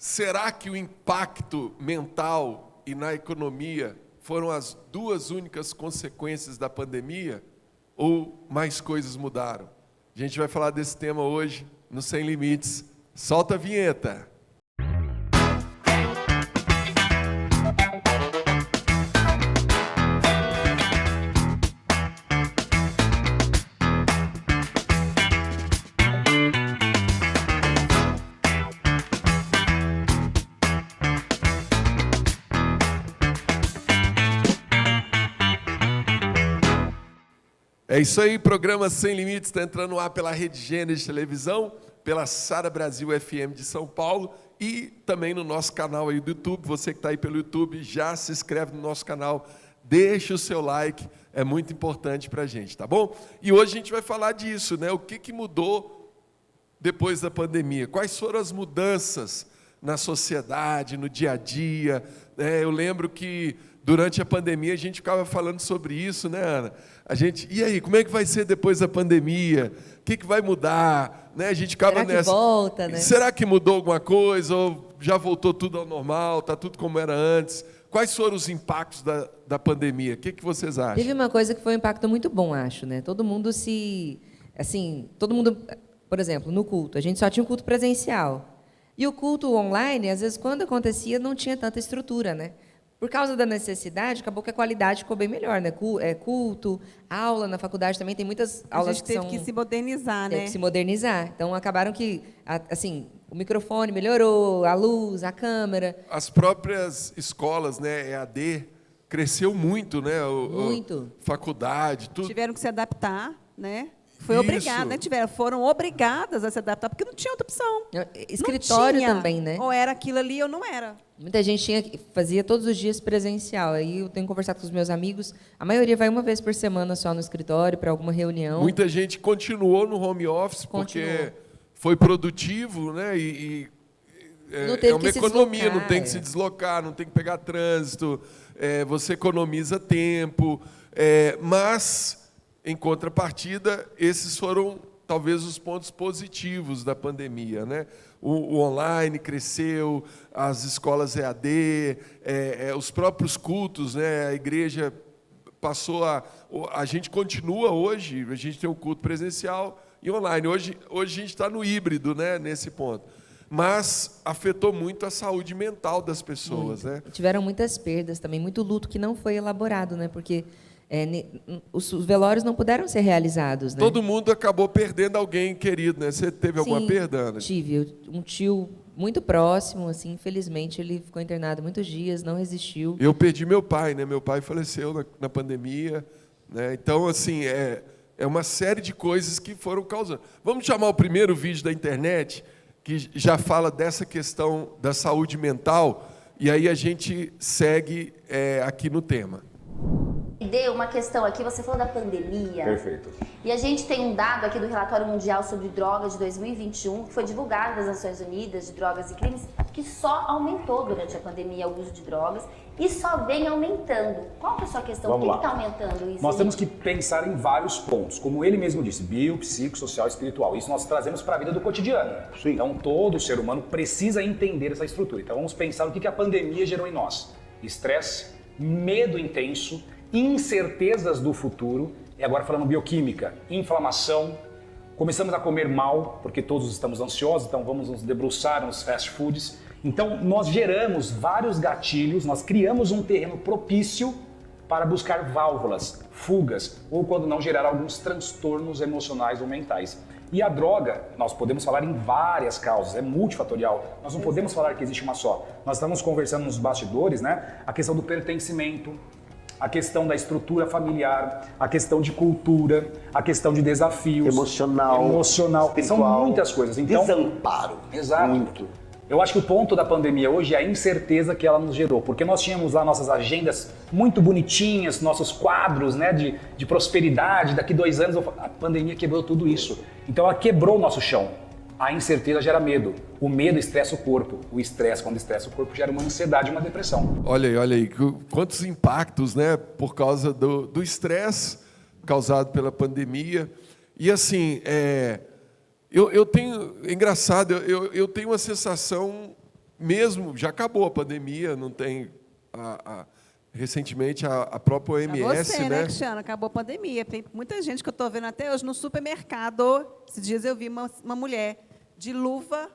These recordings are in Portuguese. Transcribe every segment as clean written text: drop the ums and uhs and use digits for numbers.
Será que o impacto mental e na economia foram as duas únicas consequências da pandemia ou mais coisas mudaram? A gente vai falar desse tema hoje no Sem Limites. Solta a vinheta! É isso aí, programa Sem Limites está entrando no ar pela Rede Gênesis de televisão, pela Sara Brasil FM de São Paulo e também no nosso canal aí do YouTube. Você que está aí pelo YouTube, já se inscreve no nosso canal, deixa o seu like, é muito importante para a gente, tá bom? E hoje a gente vai falar disso, né? O que mudou depois da pandemia? Quais foram as mudanças na sociedade, no dia a dia? Eu lembro que durante a pandemia a gente ficava falando sobre isso, né, Ana? E aí, como é que vai ser depois da pandemia? O que vai mudar? Né? A gente ficava nessa. Será que volta, né? Será que mudou alguma coisa? Ou já voltou tudo ao normal? Está tudo como era antes? Quais foram os impactos da pandemia? O que vocês acham? Teve uma coisa que foi um impacto muito bom, acho, né? Todo mundo, por exemplo, no culto, a gente só tinha um culto presencial. E o culto online, às vezes, quando acontecia, não tinha tanta estrutura, né? Por causa da necessidade, acabou que a qualidade ficou bem melhor, né? Culto, aula na faculdade também, tem muitas aulas que são... A gente teve que se modernizar, né? Teve que se modernizar. Então, acabaram que, assim, o microfone melhorou, a luz, a câmera. As próprias escolas, né, EAD, cresceu muito, né? Muito. Faculdade, tudo. Tiveram que se adaptar, né? Foram obrigadas a se adaptar, porque não tinha outra opção. Escritório também, né? Ou era aquilo ali ou não era. Muita gente fazia todos os dias presencial. Aí eu tenho conversado com os meus amigos. A maioria vai uma vez por semana só no escritório para alguma reunião. Muita gente continuou no home office porque foi produtivo, né? É uma economia, não tem que se deslocar, não tem que pegar trânsito, você economiza tempo. Mas, em contrapartida, esses foram talvez os pontos positivos da pandemia, né? O online cresceu, as escolas EAD, os próprios cultos, né? A igreja passou a gente continua hoje, a gente tem um culto presencial e online. Hoje a gente está no híbrido, né? Nesse ponto. Mas afetou muito a saúde mental das pessoas, né? Tiveram muitas perdas também, muito luto que não foi elaborado, né? Porque os velórios não puderam ser realizados, né? Todo mundo acabou perdendo alguém querido, né? Você teve alguma perda, Ana? Tive. Um tio muito próximo, assim, infelizmente, ele ficou internado muitos dias, não resistiu. Eu perdi meu pai, né? Meu pai faleceu na pandemia, né? Então, assim, é uma série de coisas que foram causando. Vamos chamar o primeiro vídeo da internet, que já fala dessa questão da saúde mental, e aí a gente segue aqui no tema. Deu uma questão aqui, você falou da pandemia. Perfeito. E a gente tem um dado aqui do Relatório Mundial sobre Drogas de 2021, que foi divulgado das Nações Unidas de Drogas e Crimes, que só aumentou durante a pandemia o uso de drogas e só vem aumentando. Qual que é a sua questão? Vamos Por lá. que está aumentando isso? Nós temos que pensar em vários pontos, como ele mesmo disse, bio, psico, social e espiritual. Isso nós trazemos para a vida do cotidiano. Sim. Então todo ser humano precisa entender essa estrutura. Então vamos pensar o que a pandemia gerou em nós. Estresse, medo intenso, incertezas do futuro, e agora falando bioquímica, inflamação, começamos a comer mal, porque todos estamos ansiosos, então vamos nos debruçar nos fast foods. Então nós geramos vários gatilhos, nós criamos um terreno propício para buscar válvulas, fugas, ou quando não gerar alguns transtornos emocionais ou mentais. E a droga, nós podemos falar em várias causas, é multifatorial, nós não podemos falar que existe uma só. Nós estamos conversando nos bastidores, né? A questão do pertencimento, a questão da estrutura familiar, a questão de cultura, a questão de desafios. Emocional. São muitas coisas. Então, desamparo. Exato. Muito. Eu acho que o ponto da pandemia hoje é a incerteza que ela nos gerou, porque nós tínhamos lá nossas agendas muito bonitinhas, nossos quadros, né, de prosperidade, daqui 2 anos a pandemia quebrou tudo isso. Então ela quebrou o nosso chão. A incerteza gera medo. O medo estressa o corpo. O estresse, quando estressa o corpo, gera uma ansiedade e uma depressão. Olha aí, quantos impactos, né, por causa do estresse causado pela pandemia. E assim, eu tenho, é engraçado, eu tenho uma sensação mesmo, já acabou a pandemia, não tem... recentemente, a própria OMS... Você, né, Cristiano? Acabou a pandemia. Tem muita gente que eu estou vendo até hoje no supermercado. Esses dias eu vi uma mulher de luva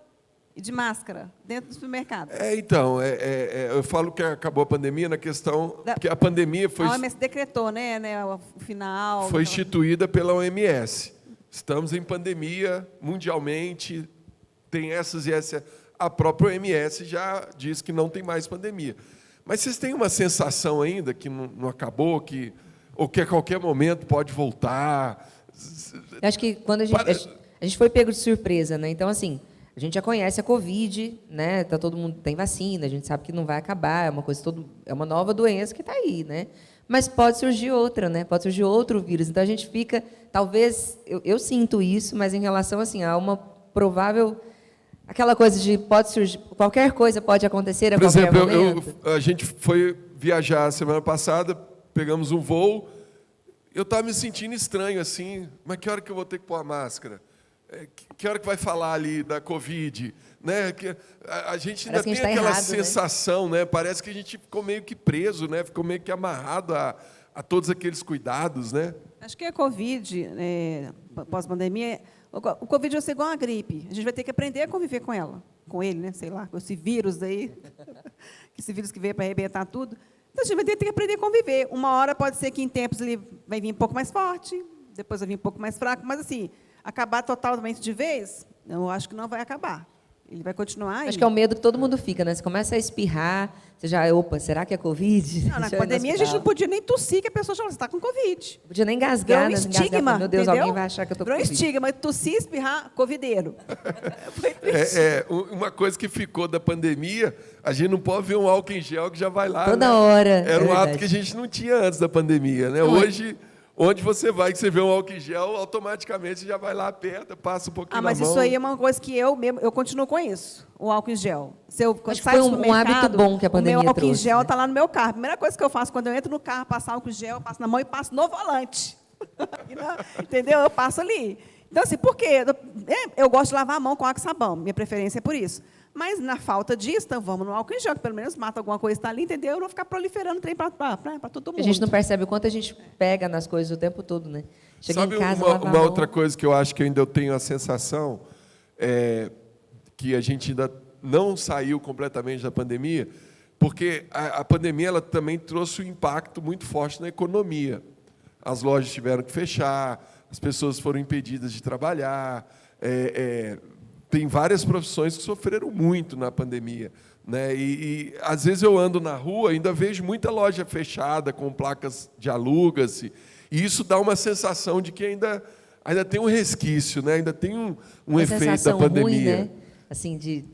e de máscara dentro do supermercado. Então, eu falo que acabou a pandemia na questão que a pandemia foi... A OMS decretou, né, o final... Foi instituída pela OMS. Estamos em pandemia mundialmente, tem essas e essa. A própria OMS já diz que não tem mais pandemia. Mas vocês têm uma sensação ainda que não acabou, ou que a qualquer momento pode voltar? Eu acho que quando a gente foi pego de surpresa, né? Então, assim, a gente já conhece a Covid, né? Tá, todo mundo tem vacina, a gente sabe que não vai acabar, é uma nova doença que está aí, né? Mas pode surgir outra, né? Pode surgir outro vírus. Então a gente fica, talvez, eu sinto isso, mas em relação assim a uma provável, aquela coisa de pode surgir, qualquer coisa pode acontecer a qualquer momento. A gente foi viajar semana passada, pegamos um voo, eu estava me sentindo estranho assim, mas que hora que eu vou ter que pôr a máscara? Que hora que vai falar ali da Covid? Né? A gente ainda tem aquela errado, sensação, né? Parece que a gente ficou meio que preso, né? Ficou meio que amarrado a todos aqueles cuidados, né? Acho que a Covid, pós-pandemia, o Covid vai ser igual a gripe. A gente vai ter que aprender a conviver com ela, com ele, né? Sei lá, com esse vírus aí, esse vírus que veio para arrebentar tudo. Então a gente vai ter que aprender a conviver. Uma hora pode ser que em tempos ele vai vir um pouco mais forte, depois vai vir um pouco mais fraco, mas assim, acabar totalmente de vez, eu acho que não vai acabar. Ele vai continuar aí. Acho que é o medo que todo mundo fica, né? Você começa a espirrar, você já, opa, será que é Covid? Não, na pandemia a gente não podia nem tossir, que a pessoa já está com Covid. Não podia nem engasgar, né? Engasgar, Meu Deus, entendeu? Alguém vai achar que eu estou com Covid. Virou estigma, tossir, espirrar, covideiro. Uma coisa que ficou da pandemia, a gente não pode ver um álcool em gel que já vai lá. Toda né? hora. Era um hábito que a gente não tinha antes da pandemia, né? Hoje... Onde você vai, que você vê um álcool em gel, automaticamente você já vai lá, aperta, passa um pouquinho na mão. Mas isso aí é uma coisa que eu continuo com isso, o álcool em gel. Acho que foi um hábito bom que a pandemia trouxe. O meu álcool em gel está lá no meu carro. A primeira coisa que eu faço quando eu entro no carro, passar álcool em gel, eu passo na mão e passo no volante. Entendeu? Eu passo ali. Então, assim, por quê? Eu gosto de lavar a mão com água e sabão. Minha preferência é por isso. Mas, na falta disso, então, vamos no álcool em gel, que pelo menos mata alguma coisa que está ali, entendeu? Eu não vou ficar proliferando trem para todo mundo. A gente não percebe o quanto a gente pega nas coisas o tempo todo, né? Chega Sabe em casa, uma outra coisa que eu acho que ainda eu tenho a sensação, que a gente ainda não saiu completamente da pandemia, porque a pandemia ela também trouxe um impacto muito forte na economia. As lojas tiveram que fechar, as pessoas foram impedidas de trabalhar, tem várias profissões que sofreram muito na pandemia, né? E às vezes eu ando na rua, ainda vejo muita loja fechada com placas de aluga-se, e isso dá uma sensação de que ainda tem um resquício, né? Ainda tem um efeito da pandemia. Ruim, né? Assim,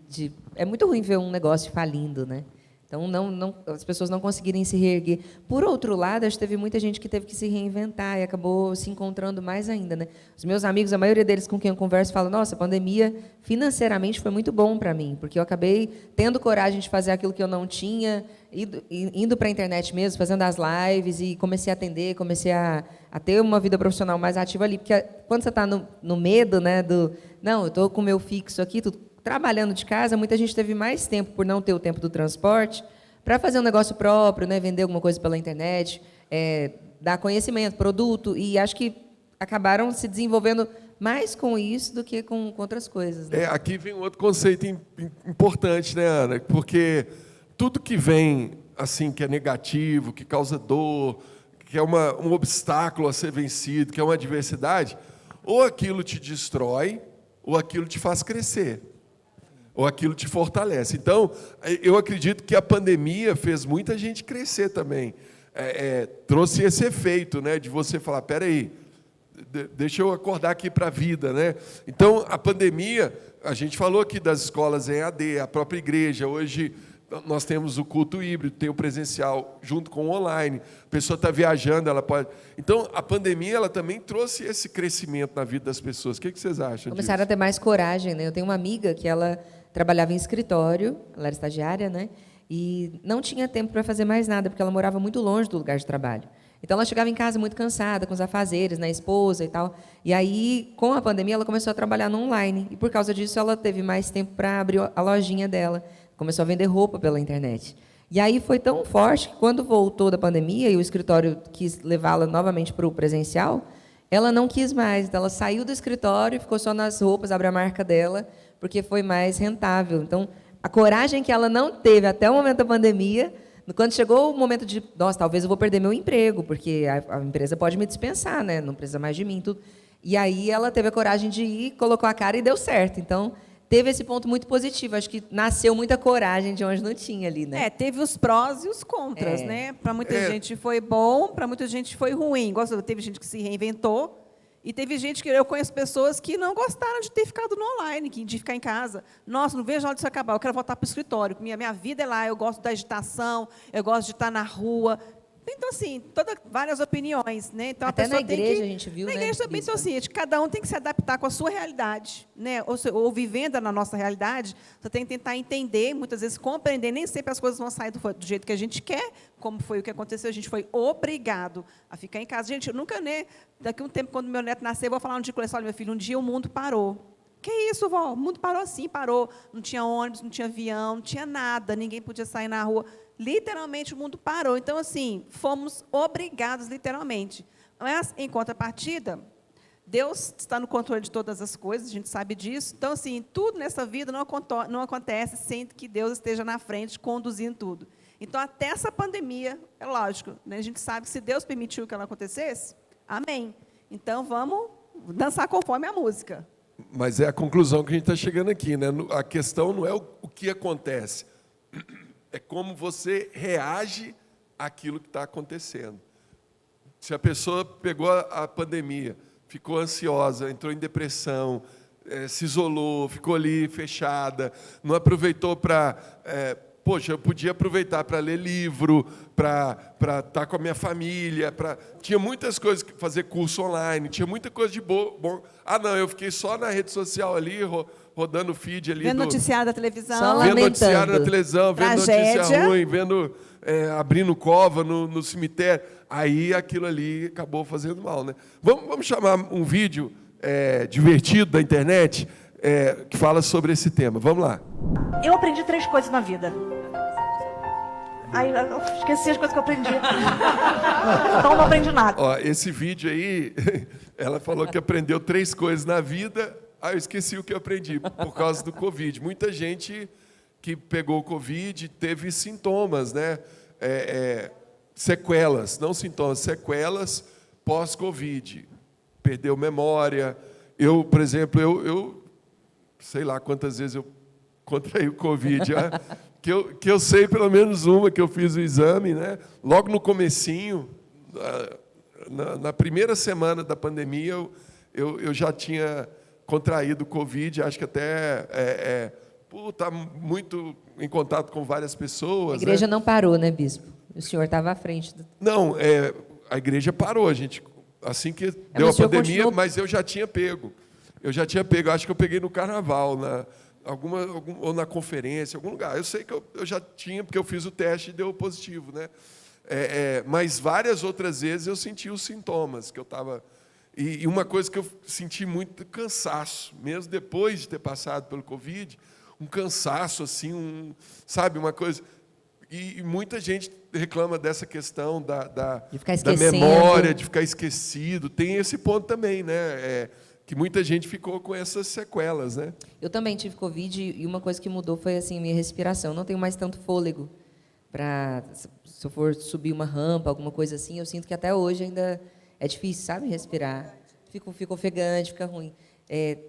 é muito ruim ver um negócio falindo, né? Então, as pessoas não conseguirem se reerguer. Por outro lado, acho que teve muita gente que teve que se reinventar e acabou se encontrando mais ainda, né? Os meus amigos, a maioria deles com quem eu converso, falam, nossa, a pandemia financeiramente foi muito bom para mim, porque eu acabei tendo coragem de fazer aquilo que eu não tinha, indo para a internet mesmo, fazendo as lives, e comecei a atender, comecei a ter uma vida profissional mais ativa ali, porque quando você está no medo, né, não, eu estou com o meu fixo aqui, trabalhando de casa, muita gente teve mais tempo, por não ter o tempo do transporte, para fazer um negócio próprio, né, vender alguma coisa pela internet, dar conhecimento, produto, e acho que acabaram se desenvolvendo mais com isso do que com outras coisas. Né? Aqui vem um outro conceito importante, né, Ana? Porque tudo que vem assim, que é negativo, que causa dor, que é um obstáculo a ser vencido, que é uma adversidade, ou aquilo te destrói, ou aquilo te faz crescer, ou aquilo te fortalece. Então, eu acredito que a pandemia fez muita gente crescer também. Trouxe esse efeito, né, de você falar, espera aí, deixa eu acordar aqui para a vida, né? Então, a pandemia, a gente falou aqui das escolas em EAD, a própria igreja, hoje nós temos o culto híbrido, tem o presencial junto com o online, a pessoa está viajando, ela pode... Então, a pandemia ela também trouxe esse crescimento na vida das pessoas. O que vocês acham Começaram disso? a ter mais coragem, né? Eu tenho uma amiga que ela trabalhava em escritório, ela era estagiária, né? E não tinha tempo para fazer mais nada, porque ela morava muito longe do lugar de trabalho. Então, ela chegava em casa muito cansada, com os afazeres, né, esposa e tal. E aí, com a pandemia, ela começou a trabalhar no online. E, por causa disso, ela teve mais tempo para abrir a lojinha dela. começou a vender roupa pela internet. E aí foi tão forte que, quando voltou da pandemia e o escritório quis levá-la novamente para o presencial, ela não quis mais. Então, ela saiu do escritório e ficou só nas roupas, abriu a marca dela, porque foi mais rentável. Então, a coragem que ela não teve até o momento da pandemia, quando chegou o momento de, nossa, talvez eu vou perder meu emprego, porque a empresa pode me dispensar, né? Não precisa mais de mim, tudo. E aí ela teve a coragem de ir, colocou a cara e deu certo. Então, teve esse ponto muito positivo. Acho que nasceu muita coragem de onde não tinha ali, né? Teve os prós e os contras, né? Para muita gente foi bom, para muita gente foi ruim. Teve gente que se reinventou, e teve gente que eu conheço pessoas que não gostaram de ter ficado no online, de ficar em casa. Nossa, não vejo a hora disso acabar, eu quero voltar para o escritório. Minha vida é lá, eu gosto da agitação, eu gosto de estar na rua. Então, assim, várias opiniões, né? Então, até a pessoa na igreja a gente viu, na né? igreja também, então, assim, cada um tem que se adaptar com a sua realidade, né? Ou vivendo na nossa realidade, você tem que tentar entender, muitas vezes compreender, nem sempre as coisas vão sair do jeito que a gente quer, como foi o que aconteceu, a gente foi obrigado a ficar em casa. Gente, eu nunca, né, daqui a um tempo, quando meu neto nascer, eu vou falar um dia com ele, olha, meu filho, um dia o mundo parou. Que isso, vó? O mundo parou assim, parou. Não tinha ônibus, não tinha avião, não tinha nada, ninguém podia sair na rua. Literalmente, o mundo parou. Então, assim, fomos obrigados, literalmente. Mas, em contrapartida, Deus está no controle de todas as coisas, a gente sabe disso. Então, assim, tudo nessa vida não acontece sem que Deus esteja na frente, conduzindo tudo. Então, até essa pandemia, é lógico, né, a gente sabe que se Deus permitiu que ela acontecesse, amém. Então, vamos dançar conforme a música. Mas é a conclusão que a gente está chegando aqui, né? A questão não é o que acontece, é como você reage àquilo que está acontecendo. Se a pessoa pegou a pandemia, ficou ansiosa, entrou em depressão, se isolou, ficou ali fechada, não aproveitou para... poxa, eu podia aproveitar para ler livro, para estar com a minha família, tinha muitas coisas, fazer curso online, tinha muita coisa de bom. Ah, não, eu fiquei só na rede social ali, rodando o feed ali. Vendo noticiário da televisão. Só vendo noticiário na televisão, vendo tragédia. Notícia ruim, vendo abrindo cova no cemitério. Aí aquilo ali acabou fazendo mal, né? Vamos chamar um vídeo divertido da internet que fala sobre esse tema. Vamos lá. Eu aprendi 3 coisas na vida. Aí eu esqueci as coisas que eu aprendi. Então não aprendi nada. Ó, esse vídeo aí, ela falou que aprendeu 3 coisas na vida. Ah, eu esqueci o que eu aprendi por causa do Covid. Muita gente que pegou o Covid teve sintomas, né? Sequelas, não sintomas, sequelas pós-Covid. Perdeu memória. Eu, por exemplo, eu sei lá quantas vezes eu contraí o Covid, que eu sei pelo menos uma, que eu fiz o exame, né? Logo no comecinho, na primeira semana da pandemia, eu já tinha contraído o Covid, acho que até por estar muito em contato com várias pessoas. A igreja, né? não parou, né, bispo? O senhor estava à frente. Não, a igreja parou, gente. Assim que deu a pandemia, continuou... mas eu já tinha pego. Acho que eu peguei no carnaval, ou na conferência, em algum lugar. Eu sei que eu já tinha, porque eu fiz o teste e deu positivo, né? Mas várias outras vezes eu senti os sintomas que eu estava. E uma coisa que eu senti muito cansaço, mesmo depois de ter passado pelo Covid, um cansaço, assim, sabe, uma coisa. E muita gente reclama dessa questão da memória, de ficar esquecido. Tem esse ponto também, né? Que muita gente ficou com essas sequelas, né? Eu também tive Covid e uma coisa que mudou foi assim, minha respiração. Não tenho mais tanto fôlego para, se eu for subir uma rampa, alguma coisa assim, eu sinto que até hoje ainda é difícil, sabe, respirar. Fico ofegante, fica ruim.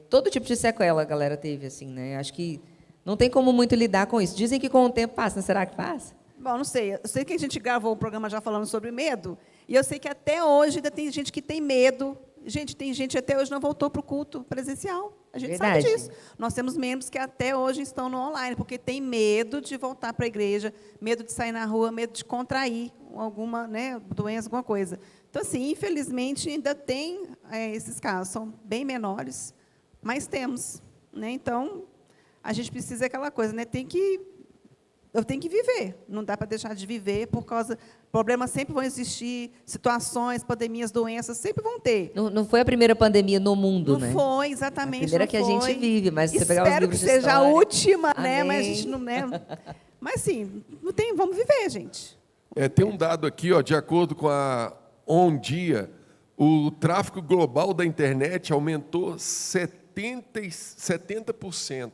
Todo tipo de sequela a galera teve, assim, né? Acho que não tem como muito lidar com isso. Dizem que com o tempo passa, será que passa? Bom, não sei. Eu sei que a gente gravou o programa já falando sobre medo, e eu sei que até hoje ainda tem gente que tem medo. Gente, tem gente até hoje não voltou para o culto presencial. A gente sabe disso. Nós temos membros que até hoje estão no online, porque tem medo de voltar para a igreja, medo de sair na rua, medo de contrair alguma, né, doença, alguma coisa. Então, assim, infelizmente, ainda tem esses casos. São bem menores, mas temos. Né? Então, a gente precisa daquela coisa, né? Tem que eu tenho que viver. Não dá para deixar de viver, por causa... Problemas sempre vão existir, situações, pandemias, doenças, sempre vão ter. Não foi a primeira pandemia no mundo, Não né? foi, exatamente. A primeira não que a foi. gente vive, mas se você pegar os Espero que livros de seja a história... última, né? Amém. Mas a gente não... Né? Mas, sim, não tem, vamos viver, gente. Tem um dado aqui, ó, de acordo com a OnDia, o tráfego global da internet aumentou 70%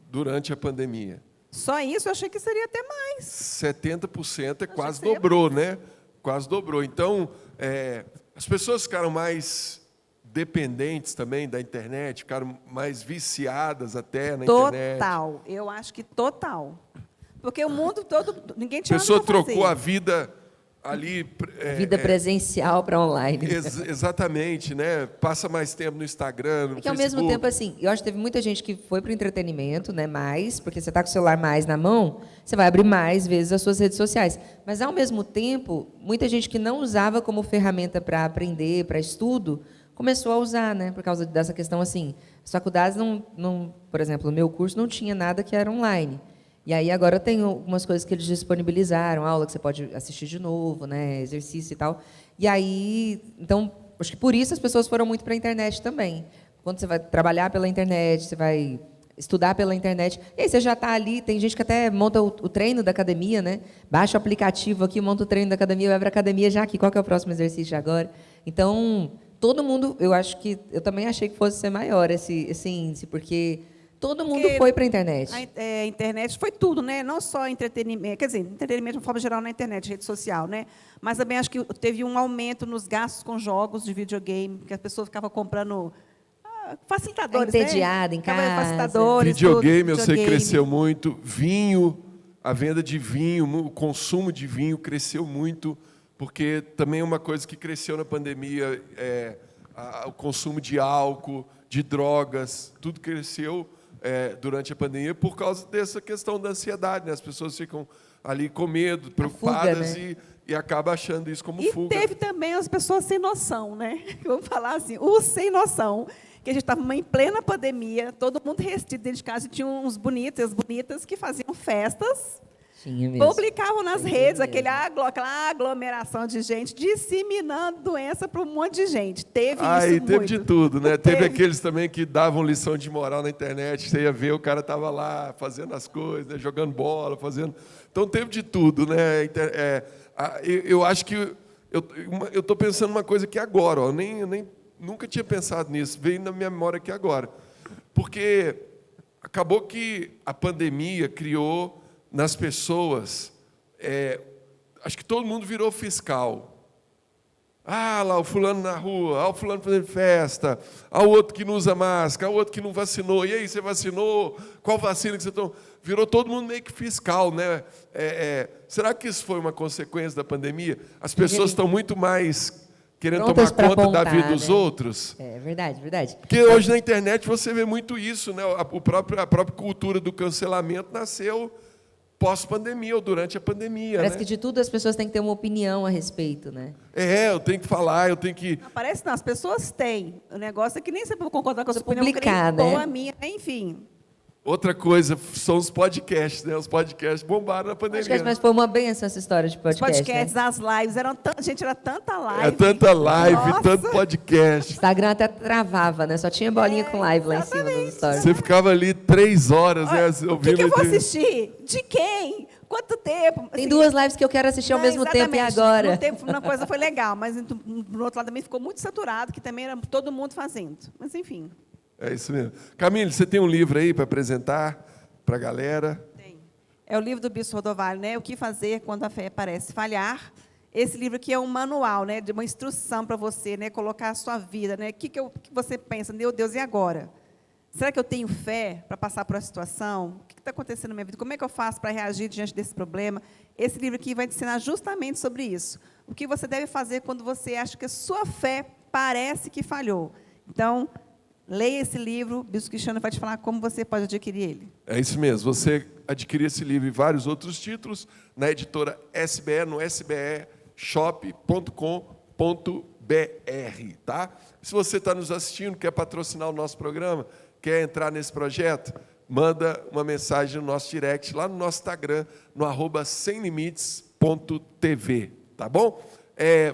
durante a pandemia. Só isso, eu achei que seria até mais. 70% quase que seria dobrou, né? Quase dobrou. Então, as pessoas ficaram mais dependentes também da internet, ficaram mais viciadas até na internet. Total. Eu acho que total. Porque o mundo todo, ninguém tinha A pessoa nada pra trocou fazer. a vida ali... Vida presencial para online. Exatamente, né? Passa mais tempo no Instagram, no É que, ao Facebook. mesmo tempo, assim, eu acho que teve muita gente que foi para o entretenimento, né, mais, porque você está com o celular mais na mão, você vai abrir mais vezes as suas redes sociais. Mas, ao mesmo tempo, muita gente que não usava como ferramenta para aprender, para estudo, começou a usar, né, por causa dessa questão, assim, as faculdades não, por exemplo, o meu curso não tinha nada que era online. E aí agora tem algumas coisas que eles disponibilizaram, aula que você pode assistir de novo, né, exercício e tal. E aí, então, acho que por isso as pessoas foram muito para a internet também. Quando você vai trabalhar pela internet, você vai estudar pela internet, e aí você já está ali, tem gente que até monta o treino da academia, né? Baixa o aplicativo aqui, monta o treino da academia, vai para a academia já aqui, qual que é o próximo exercício agora? Então, todo mundo, eu também achei que fosse ser maior esse índice, porque todo mundo foi para a internet. A internet foi tudo, né? Não só entretenimento, quer dizer, entretenimento de uma forma geral na internet, rede social, né? Mas também acho que teve um aumento nos gastos com jogos de videogame, que as pessoas ficavam comprando facilitadores, entediada, né? em casa. Facilitadores, Videogame, eu sei que videogame. cresceu muito. Vinho, a venda de vinho, o consumo de vinho cresceu muito, porque também uma coisa que cresceu na pandemia é o consumo de álcool, de drogas, tudo cresceu durante a pandemia por causa dessa questão da ansiedade, né? As pessoas ficam ali com medo, preocupadas, fuga, né? e acaba achando isso como E fuga. teve também as pessoas sem noção, né? Vamos falar assim, os sem noção, que a gente estava em plena pandemia, todo mundo restrito dentro de casa, e tinha uns bonitos e as bonitas que faziam festas, Tinha mesmo. publicavam nas redes aquela aglomeração de gente, disseminando doença para um monte de gente. Teve E isso teve muito. de tudo, né? Teve Teve. aqueles também que davam lição de moral na internet, você ia ver, o cara estava lá fazendo as coisas, né? Jogando bola, fazendo... Então, teve de tudo, né? Eu acho que... Eu estou pensando uma coisa aqui agora, ó, nunca tinha pensado nisso, veio na minha memória aqui agora. Porque acabou que a pandemia criou nas pessoas... acho que todo mundo virou fiscal. Lá o fulano na rua, o fulano fazendo festa, o outro que não usa máscara, o outro que não vacinou. E aí, você vacinou? Qual vacina que você tomou? Virou todo mundo meio que fiscal, né? Será que isso foi uma consequência da pandemia? As pessoas estão muito mais querendo Prontas tomar pra conta da apontar, vida dos né? outros. É verdade, verdade. Porque hoje na internet você vê muito isso, né? A própria cultura do cancelamento nasceu pós-pandemia ou durante a pandemia. Parece né? que de tudo as pessoas têm que ter uma opinião a respeito, né? Eu tenho que falar, eu tenho que... Não, parece não, as pessoas têm. O negócio é que nem sempre vou concordar com a sua opinião, publicar, ou né? a minha, enfim. Outra coisa são os podcasts, né? Os podcasts bombaram na pandemia. Mas foi uma benção essa história de Os podcast, podcasts, né? as lives, gente, era tanta live. Tanta live, Nossa. tanto podcast. Instagram até travava, né? Só tinha bolinha com live lá em cima dos stories. Você ficava ali 3 horas, né? O que Ouvindo eu vou entre- assistir? De quem? Quanto tempo? Tem Assim, 2 lives que eu quero assistir ao mesmo tempo e exatamente. agora. No tempo, uma coisa foi legal, mas no outro lado também ficou muito saturado, que também era todo mundo fazendo. Mas, enfim. É isso mesmo. Camille, você tem um livro aí para apresentar para a galera? Tem. É o livro do Bispo Rodovalho, né? O que fazer quando a fé parece falhar. Esse livro aqui é um manual, né? De uma instrução para você, né? Colocar a sua vida, né? O que você pensa? Meu Deus, e agora? Será que eu tenho fé para passar por uma situação? O que está acontecendo na minha vida? Como é que eu faço para reagir diante desse problema? Esse livro aqui vai te ensinar justamente sobre isso. O que você deve fazer quando você acha que a sua fé parece que falhou. Então, leia esse livro, o Bispo Cristiano vai te falar como você pode adquirir ele. É isso mesmo. Você adquirir esse livro e vários outros títulos na editora SBE, no sbeshop.com.br, tá? Se você está nos assistindo, quer patrocinar o nosso programa, quer entrar nesse projeto, manda uma mensagem no nosso direct, lá no nosso Instagram, no @semlimites.tv, tá bom?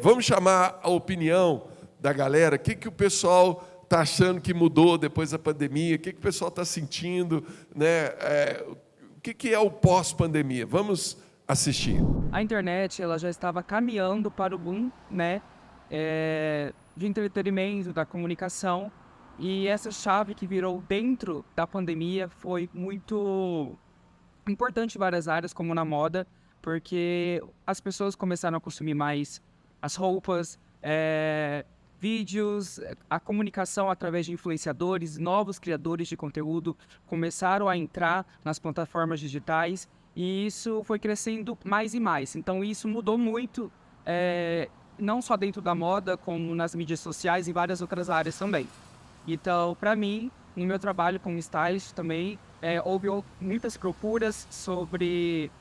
Vamos chamar a opinião da galera, o que o pessoal está achando que mudou depois da pandemia, o que o pessoal está sentindo, né? O que é o pós-pandemia? Vamos assistir. A internet ela já estava caminhando para o boom, né, de entretenimento, da comunicação, e essa chave que virou dentro da pandemia foi muito importante em várias áreas, como na moda, porque as pessoas começaram a consumir mais as roupas, vídeos, a comunicação através de influenciadores, novos criadores de conteúdo começaram a entrar nas plataformas digitais, e isso foi crescendo mais e mais. Então isso mudou muito, não só dentro da moda, como nas mídias sociais e várias outras áreas também. Então, para mim, no meu trabalho como stylist também, houve muitas procuras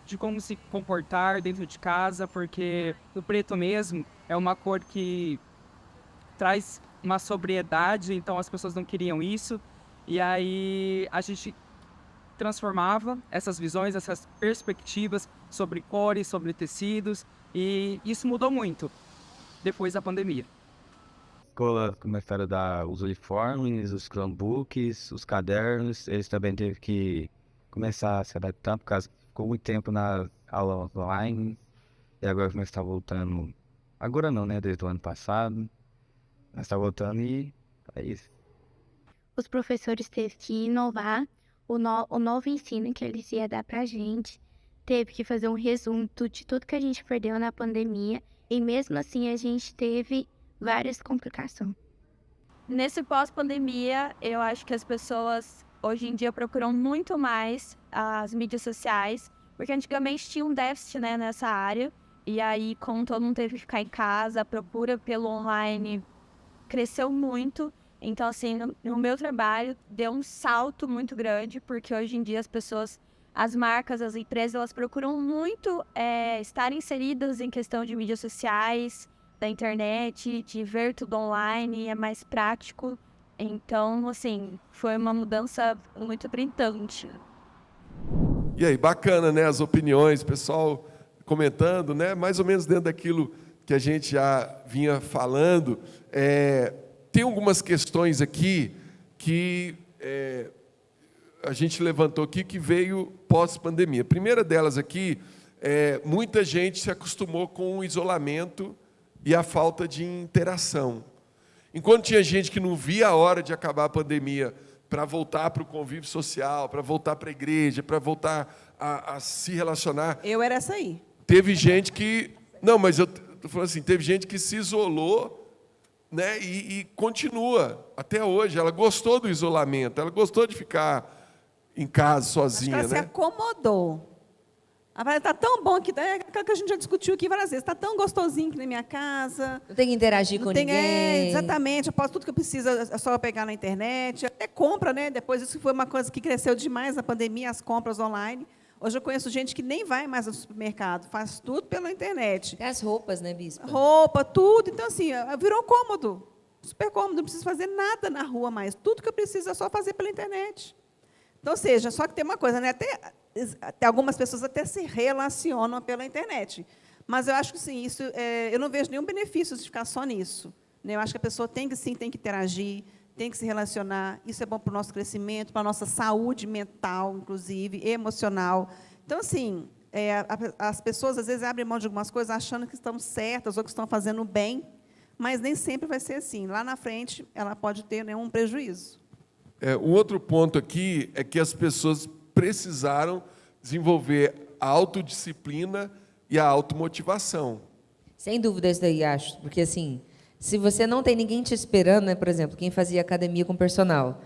de como se comportar dentro de casa, porque o preto mesmo é uma cor que traz uma sobriedade, então as pessoas não queriam isso. E aí a gente transformava essas visões, essas perspectivas sobre cores, sobre tecidos, e isso mudou muito depois da pandemia. Escola começaram a dar os uniformes, os Chromebooks, os cadernos. Eles também teve que começar a se adaptar, porque ficou muito tempo na aula online, e agora começa a estar voltando. Agora não, né? Desde o ano passado. Mas está voltando e é isso. Os professores teve que inovar o novo ensino que eles iam dar pra gente. Teve que fazer um resumo de tudo que a gente perdeu na pandemia, e mesmo assim a gente teve várias complicações. Nesse pós-pandemia, eu acho que as pessoas hoje em dia procuram muito mais as mídias sociais, porque antigamente tinha um déficit, né, nessa área, e aí, como todo mundo teve que ficar em casa, a procura pelo online cresceu muito. Então, assim, no meu trabalho, deu um salto muito grande, porque hoje em dia as marcas, as empresas, elas procuram muito estar inseridas em questão de mídias sociais, da internet, de ver tudo online, é mais prático. Então, assim, foi uma mudança muito gritante. E aí, bacana, né? As opiniões, pessoal comentando, né? Mais ou menos dentro daquilo que a gente já vinha falando. Tem algumas questões aqui que a gente levantou aqui que veio pós-pandemia. A primeira delas aqui, muita gente se acostumou com o isolamento e a falta de interação. Enquanto tinha gente que não via a hora de acabar a pandemia para voltar para o convívio social, para voltar para a igreja, para voltar a se relacionar. Eu era essa aí. Teve gente que... Não, mas eu estou falando assim, teve gente que se isolou, né, e continua até hoje. Ela gostou do isolamento, ela gostou de ficar em casa sozinha. Acho que ela se acomodou. Está tão bom que aquilo que a gente já discutiu aqui várias vezes. Está tão gostosinho aqui na minha casa. Não tem que interagir com ninguém. Exatamente. Eu posso tudo que eu preciso, é só pegar na internet. Até compra, né? Depois isso foi uma coisa que cresceu demais na pandemia, as compras online. Hoje eu conheço gente que nem vai mais ao supermercado, faz tudo pela internet. As roupas, né, Bispa? Roupa, tudo. Então, assim, virou cômodo. Super cômodo. Não preciso fazer nada na rua mais. Tudo que eu preciso é só fazer pela internet. Então, ou seja, só que tem uma coisa, né? Até algumas pessoas até se relacionam pela internet. Mas eu acho que, sim, isso, eu não vejo nenhum benefício de ficar só nisso. Né? Eu acho que a pessoa tem que interagir, tem que se relacionar. Isso é bom para o nosso crescimento, para a nossa saúde mental, inclusive, emocional. Então, assim, as pessoas, às vezes, abrem mão de algumas coisas achando que estão certas ou que estão fazendo bem, mas nem sempre vai ser assim. Lá na frente, ela pode ter um prejuízo. Um outro ponto aqui é que as pessoas precisaram desenvolver a autodisciplina e a automotivação. Sem dúvida isso daí, acho. Porque, assim, se você não tem ninguém te esperando, né, por exemplo, quem fazia academia com personal,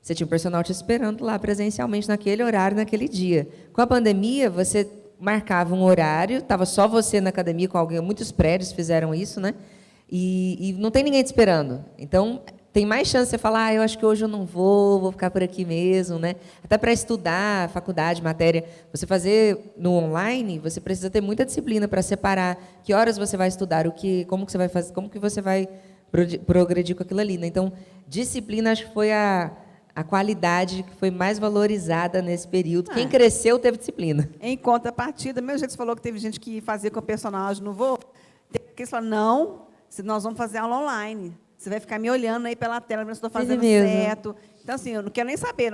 você tinha um personal te esperando lá presencialmente naquele horário, naquele dia. Com a pandemia, você marcava um horário, estava só você na academia com alguém, muitos prédios fizeram isso, né? E não tem ninguém te esperando. Então, tem mais chance de você falar, eu acho que hoje eu não vou ficar por aqui mesmo, né? Até para estudar, faculdade, matéria, você fazer no online, você precisa ter muita disciplina para separar que horas você vai estudar, como que você vai fazer, como que você vai progredir com aquilo ali, né? Então, disciplina acho que foi a a qualidade que foi mais valorizada nesse período. Quem cresceu teve disciplina. Em contrapartida, mesmo jeito você falou que teve gente que fazia com o personagem no voo, tem que falar, não, se nós vamos fazer aula online. Você vai ficar me olhando aí pela tela, ver se estou fazendo certo. Então, assim, eu não quero nem saber.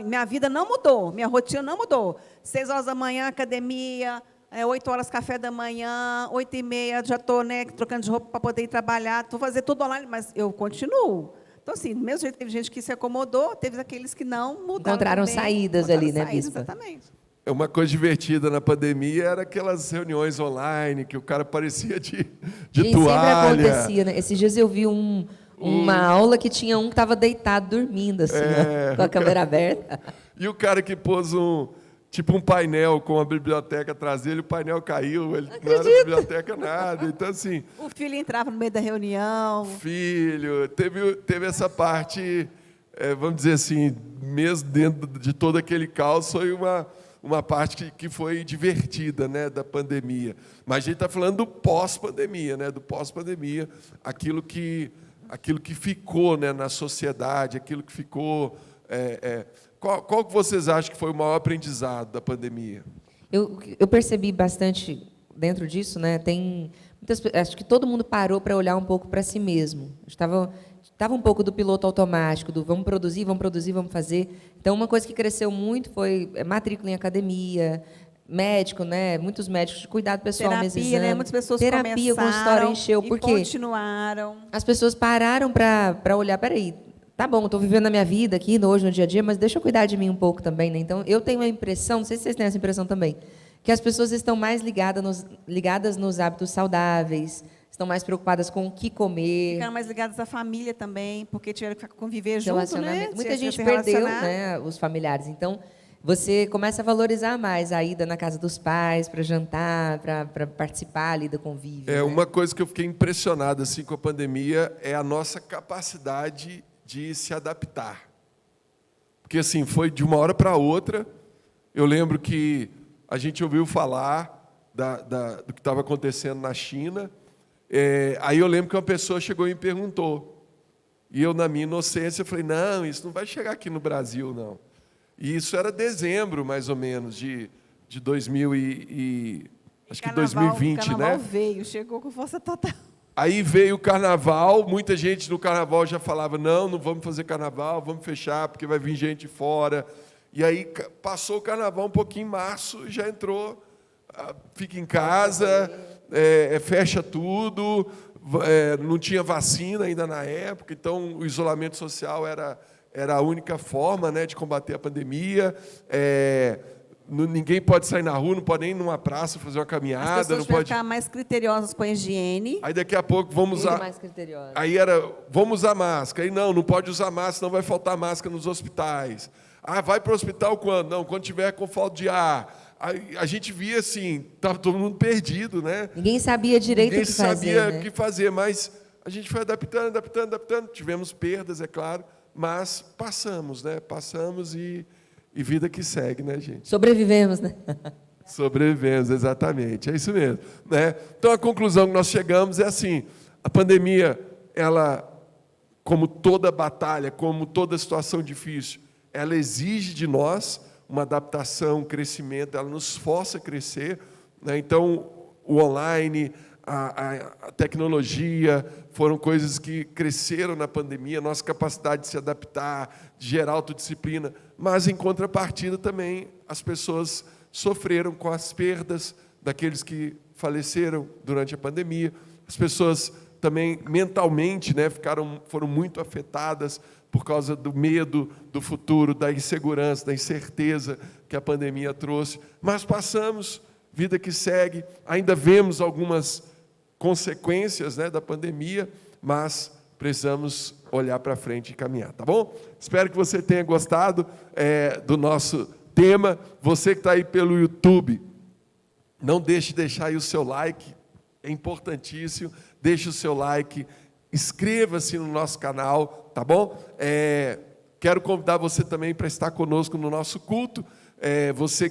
Minha vida não mudou, minha rotina não mudou. 6 horas da manhã, academia, 8 horas, café da manhã, 8h30, já estou, né, trocando de roupa para poder ir trabalhar. Estou fazendo tudo online, mas eu continuo. Então, assim, do mesmo jeito, teve gente que se acomodou, teve aqueles que não mudaram. Encontraram saídas ali, né, Bispa? Exatamente. Uma coisa divertida na pandemia era aquelas reuniões online, que o cara parecia de Gente, toalha. sempre acontecia, né? Esses dias eu vi uma aula que tinha um que estava deitado, dormindo, assim, ó, com a câmera aberta. E o cara que pôs um painel com a biblioteca atrás dele, o painel caiu, ele não era biblioteca nada. Então, assim... O filho entrava no meio da reunião. Filho, teve essa parte, vamos dizer assim, mesmo dentro de todo aquele caos, foi uma parte que foi divertida, né, da pandemia. Mas a gente está falando do pós-pandemia, né, do pós-pandemia, aquilo que ficou, né, na sociedade, aquilo que ficou... Qual que vocês acham que foi o maior aprendizado da pandemia? Eu percebi bastante dentro disso, né? Acho que todo mundo parou para olhar um pouco para si mesmo. Estava um pouco do piloto automático, do vamos produzir, vamos fazer. Então, uma coisa que cresceu muito foi matrícula em academia, médico, né? Muitos médicos de cuidado pessoal, terapia, né? Muitas pessoas terapia, o consultório encheu, porque continuaram. As pessoas pararam para olhar, peraí, tá bom, estou vivendo a minha vida aqui, hoje, no dia a dia, mas deixa eu cuidar de mim um pouco também, né? Então, eu tenho a impressão, não sei se vocês têm essa impressão também, que as pessoas estão mais ligadas nos hábitos saudáveis, estão mais preocupadas com o que comer. Ficaram mais ligadas à família também, porque tiveram que conviver junto, né? Muita gente perdeu, né, os familiares. Então, você começa a valorizar mais a ida na casa dos pais, para jantar, para participar ali do convívio. Né? Uma coisa que eu fiquei impressionado assim, com a pandemia é a nossa capacidade de se adaptar. Porque, assim, foi de uma hora para outra. Eu lembro que a gente ouviu falar do que estava acontecendo na China. Aí eu lembro que uma pessoa chegou e me perguntou. E eu, na minha inocência, falei, não, isso não vai chegar aqui no Brasil, não. E isso era dezembro, mais ou menos, de 2020, o carnaval, né? Veio, chegou com força total. Aí veio o carnaval, muita gente no carnaval já falava, não vamos fazer carnaval, vamos fechar, porque vai vir gente fora. E aí passou o carnaval um pouquinho em março, já entrou, fica em casa, fecha tudo, não tinha vacina ainda na época, então o isolamento social era a única forma, né, de combater a pandemia. Ninguém pode sair na rua, não pode nem ir numa praça fazer uma caminhada. As pessoas ficar mais criteriosas com a higiene. Aí daqui a pouco vamos usar. Aí vamos usar máscara. Aí não pode usar máscara, senão vai faltar máscara nos hospitais. Vai para o hospital quando? Não, quando tiver com falta de ar. Aí a gente via assim, estava todo mundo perdido, né? Ninguém sabia direito o que fazer. Ninguém sabia o que fazer, mas a gente foi adaptando. Tivemos perdas, é claro, mas passamos, né? Passamos e vida que segue, né, gente? Sobrevivemos, né? Sobrevivemos, exatamente. É isso mesmo, né? Então, a conclusão que nós chegamos é assim, a pandemia, ela, como toda batalha, como toda situação difícil, ela exige de nós uma adaptação, um crescimento, ela nos força a crescer, né? Então, o online, a tecnologia, foram coisas que cresceram na pandemia, nossa capacidade de se adaptar, de gerar autodisciplina, mas, em contrapartida, também as pessoas sofreram com as perdas daqueles que faleceram durante a pandemia. As pessoas também, mentalmente, né, foram muito afetadas por causa do medo do futuro, da insegurança, da incerteza que a pandemia trouxe. Mas passamos, vida que segue, ainda vemos algumas consequências, né, da pandemia, mas precisamos olhar para frente e caminhar, tá bom? Espero que você tenha gostado do nosso tema. Você que está aí pelo YouTube, não deixe de deixar aí o seu like, é importantíssimo. Deixe o seu like, inscreva-se no nosso canal, tá bom? Quero convidar você também para estar conosco no nosso culto. Você